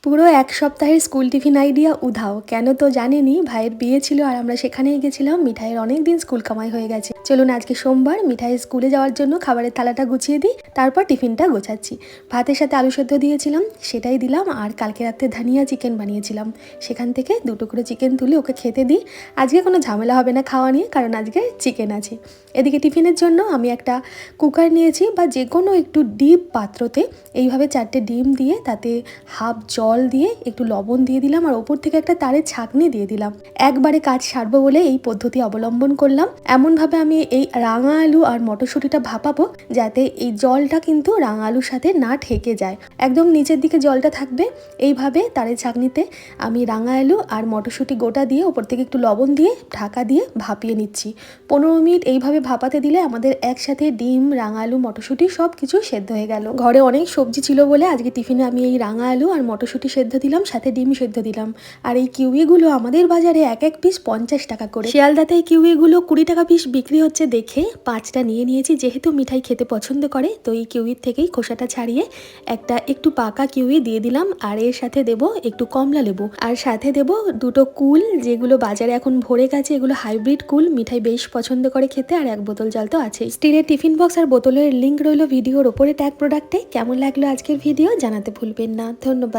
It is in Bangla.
পুরো এক সপ্তাহের স্কুল টিফিন আইডিয়া উধাও। কেন তো জানেনি, ভাইয়ের বিয়ে ছিল আর আমরা সেখানেই গেছিলাম। মিঠাইয়ের অনেক দিন স্কুল কামাই হয়ে গেছে। চলুন আজকে সোমবার, মিঠাইয়ের স্কুলে যাওয়ার জন্য খাবারের থালাটা গুছিয়ে দিই, তারপর টিফিনটা গোছাচ্ছি। ভাতের সাথে আলু সেদ্ধ দিয়েছিলাম, সেটাই দিলাম। আর কালকে রাতে ধানিয়া চিকেন বানিয়েছিলাম, সেখান থেকে 2 টুকরো চিকেন তুলে ওকে খেতে দিই। আজকে কোনো ঝামেলা হবে না খাওয়া নিয়ে, কারণ আজকে চিকেন আছে। এদিকে টিফিনের জন্য আমি একটা কুকার নিয়েছি, বা যে কোনো একটু ডিপ পাত্রতে এইভাবে 4টে ডিম দিয়ে তাতে হাফ জল দিয়ে একটু লবণ দিয়ে দিলাম, আর ওপর থেকে একটা তারের ছাঁকনি দিয়ে দিলাম। একবারে কাজ সারবো বলে এই পদ্ধতি অবলম্বন করলাম। এমনভাবে আমি এই রাঙা আলু আর মটরশুঁটিটা ভাপাবো যাতে এই জলটা কিন্তু রাঙা আলুর সাথে না ঠেকে যায়, একদম নিচের দিকে জলটা থাকবে। এইভাবে তারের ছাঁকনিতে আমি রাঙা আলু আর মটরশুঁটি গোটা দিয়ে ওপর থেকে একটু লবণ দিয়ে ঢাকা দিয়ে ভাপিয়ে নিচ্ছি। 15 মিনিট এইভাবে ভাপাতে দিলে আমাদের একসাথে ডিম, রাঙা আলু, মটরশুঁটি সব কিছু সেদ্ধ হয়ে গেল। ঘরে অনেক সবজি ছিল বলে আজকে টিফিনে আমি এই রাঙা আলু আর মটরশুঁটি সেদ্ধ দিলাম, সাথে ডিম সেদ্ধ দিলাম। আর এই কিউইগুলো আমাদের বাজারে এক এক পিস 50 টাকা করে। শিয়ালদাতে এই কিউইগুলো 20 টাকা পিস বিক্রি হচ্ছে দেখে 5টা নিয়ে নিয়েছি। যেহেতু মিঠাই খেতে পছন্দ করে, তো এই কিউইর থেকেই খোসাটা ছাড়িয়ে একটা একটু পাকা কিউই দিয়ে দিলাম। আর এর সাথে দেব একটু কমলা লেবু, আর সাথে দেব 2টো কুল, যেগুলো বাজারে এখন ভরে গেছে। এগুলো হাইব্রিড কুল, মিঠাই বেশ পছন্দ করে খেতে। আর 1 বোতল জল তো আছেই। স্টিলের টিফিন বক্স আর বোতলের লিঙ্ক রইল ভিডিওর ওপরে ট্যাগ প্রোডাক্টে। কেমন লাগলো আজকের ভিডিও জানাতে ভুলবেন না। ধন্যবাদ।